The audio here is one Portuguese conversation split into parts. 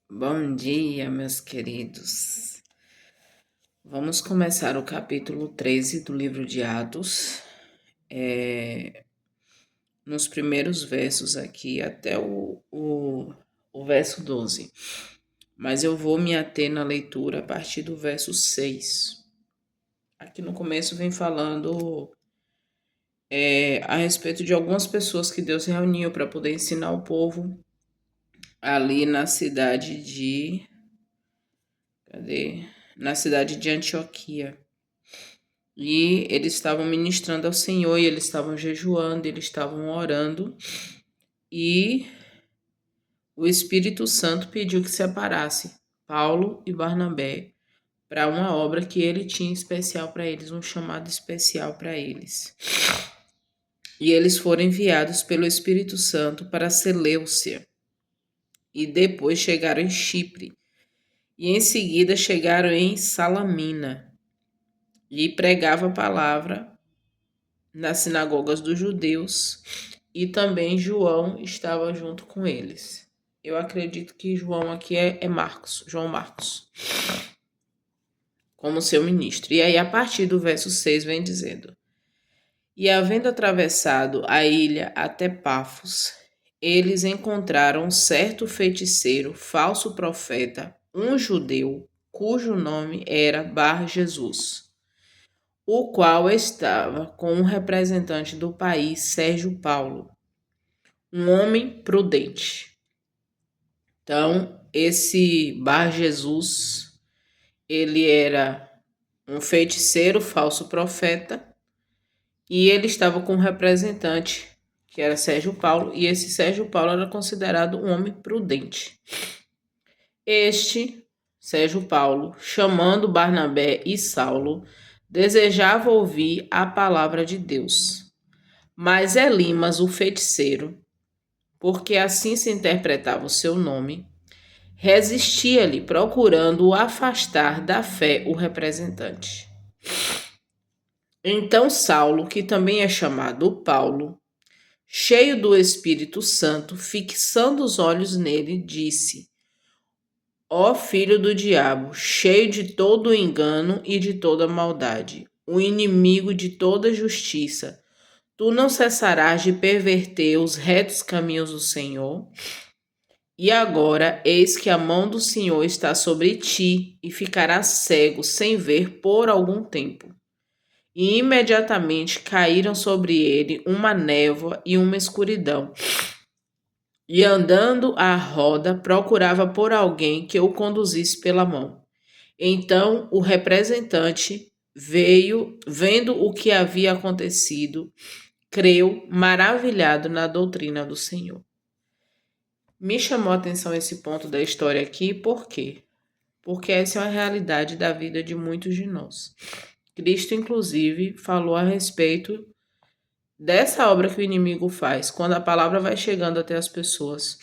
Bom dia, meus queridos. Vamos começar o capítulo 13 do livro de Atos, nos primeiros versos aqui até o verso 12. Mas eu vou me ater na leitura a partir do verso 6. Aqui no começo vem falando a respeito de algumas pessoas que Deus reuniu para poder ensinar o povo ali na cidade de. Cadê? Na cidade de Antioquia. E eles estavam ministrando ao Senhor, e eles estavam jejuando, eles estavam orando, e o Espírito Santo pediu que separasse Paulo e Barnabé para uma obra que ele tinha especial para eles, um chamado especial para eles. E eles foram enviados pelo Espírito Santo para Seleucia, e depois chegaram em Chipre, e em seguida chegaram em Salamina, e pregava a palavra nas sinagogas dos judeus, e também João estava junto com eles. Eu acredito que João aqui é Marcos, João Marcos, como seu ministro. E aí, a partir do verso 6, vem dizendo: E havendo atravessado a ilha até Pafos, eles encontraram um certo feiticeiro, falso profeta, um judeu, cujo nome era Bar Jesus, o qual estava com um representante do país, Sérgio Paulo, um homem prudente. Então, esse Bar Jesus, ele era um feiticeiro, falso profeta, e ele estava com um representante, que era Sérgio Paulo, e esse Sérgio Paulo era considerado um homem prudente. Este, Sérgio Paulo, chamando Barnabé e Saulo, desejava ouvir a palavra de Deus. Mas Elimas, o feiticeiro, porque assim se interpretava o seu nome, resistia-lhe, procurando afastar da fé o representante. Então Saulo, que também é chamado Paulo, cheio do Espírito Santo, fixando os olhos nele, disse: Ó filho do diabo, cheio de todo o engano e de toda maldade, o inimigo de toda justiça, tu não cessarás de perverter os retos caminhos do Senhor? E agora, eis que a mão do Senhor está sobre ti, e ficarás cego, sem ver por algum tempo. E imediatamente caíram sobre ele uma névoa e uma escuridão. E andando à roda, procurava por alguém que o conduzisse pela mão. Então o representante veio, vendo o que havia acontecido, creu, maravilhado na doutrina do Senhor. Me chamou a atenção esse ponto da história aqui, por quê? Porque essa é uma realidade da vida de muitos de nós. Cristo, inclusive, falou a respeito dessa obra que o inimigo faz. Quando a palavra vai chegando até as pessoas,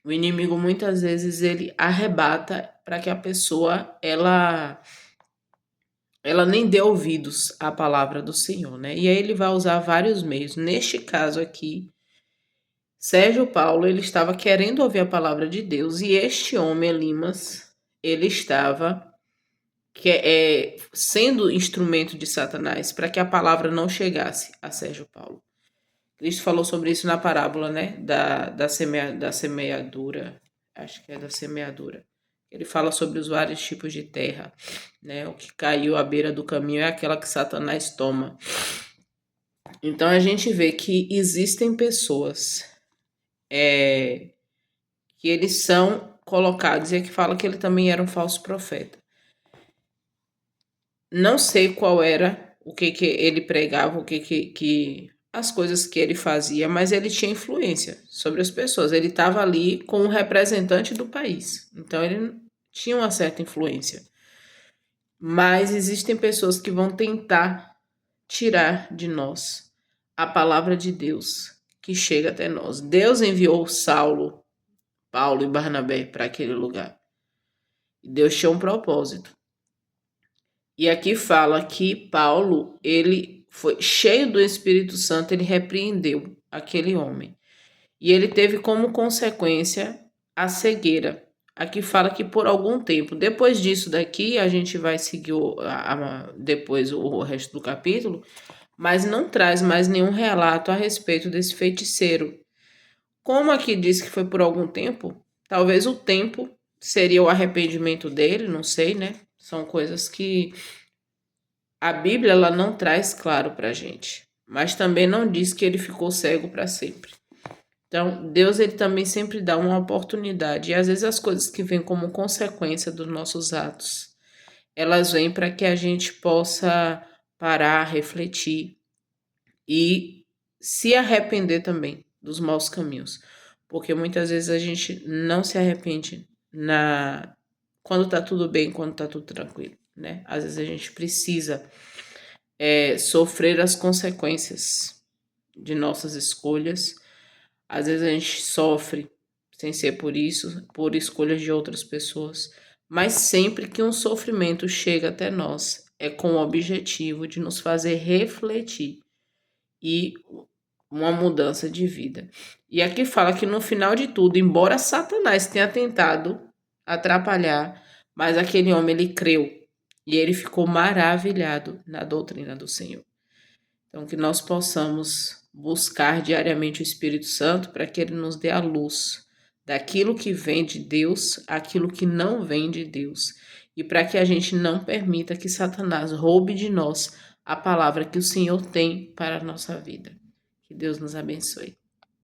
o inimigo muitas vezes ele arrebata para que a pessoa ela nem dê ouvidos à palavra do Senhor, né? E aí ele vai usar vários meios. Neste caso aqui, Sérgio Paulo, ele estava querendo ouvir a palavra de Deus, e este homem, Elimas, ele estava sendo instrumento de Satanás para que a palavra não chegasse a Sérgio Paulo. Cristo falou sobre isso na parábola, né, da semeadura, acho que é da semeadura. Ele fala sobre os vários tipos de terra, né? O que caiu à beira do caminho é aquela que Satanás toma. Então a gente vê que existem pessoas que eles são colocados, e aqui fala que ele também era um falso profeta. Não sei qual era o que ele pregava, o que as coisas que ele fazia, mas ele tinha influência sobre as pessoas. Ele estava ali com um representante do país, então ele tinha uma certa influência. Mas existem pessoas que vão tentar tirar de nós a palavra de Deus que chega até nós. Deus enviou Saulo, Paulo e Barnabé para aquele lugar. Deus tinha um propósito. E aqui fala que Paulo, ele foi cheio do Espírito Santo, ele repreendeu aquele homem. E ele teve como consequência a cegueira. Aqui fala que por algum tempo. Depois disso daqui, a gente vai seguir depois o resto do capítulo, mas não traz mais nenhum relato a respeito desse feiticeiro. Como aqui diz que foi por algum tempo, talvez o tempo seria o arrependimento dele, não sei, né? São coisas que a Bíblia ela não traz claro pra gente, mas também não diz que ele ficou cego para sempre. Então, Deus ele também sempre dá uma oportunidade, e às vezes as coisas que vêm como consequência dos nossos atos, elas vêm para que a gente possa parar, refletir e se arrepender também dos maus caminhos, porque muitas vezes a gente não se arrepende quando tá tudo bem, quando tá tudo tranquilo, né? Às vezes a gente precisa sofrer as consequências de nossas escolhas. Às vezes a gente sofre sem ser por isso, por escolhas de outras pessoas, mas sempre que um sofrimento chega até nós, é com o objetivo de nos fazer refletir e uma mudança de vida. E aqui fala que no final de tudo, embora Satanás tenha tentado atrapalhar, mas aquele homem ele creu e ele ficou maravilhado na doutrina do Senhor. Então, que nós possamos buscar diariamente o Espírito Santo para que ele nos dê a luz daquilo que vem de Deus, aquilo que não vem de Deus, e para que a gente não permita que Satanás roube de nós a palavra que o Senhor tem para a nossa vida. Que Deus nos abençoe.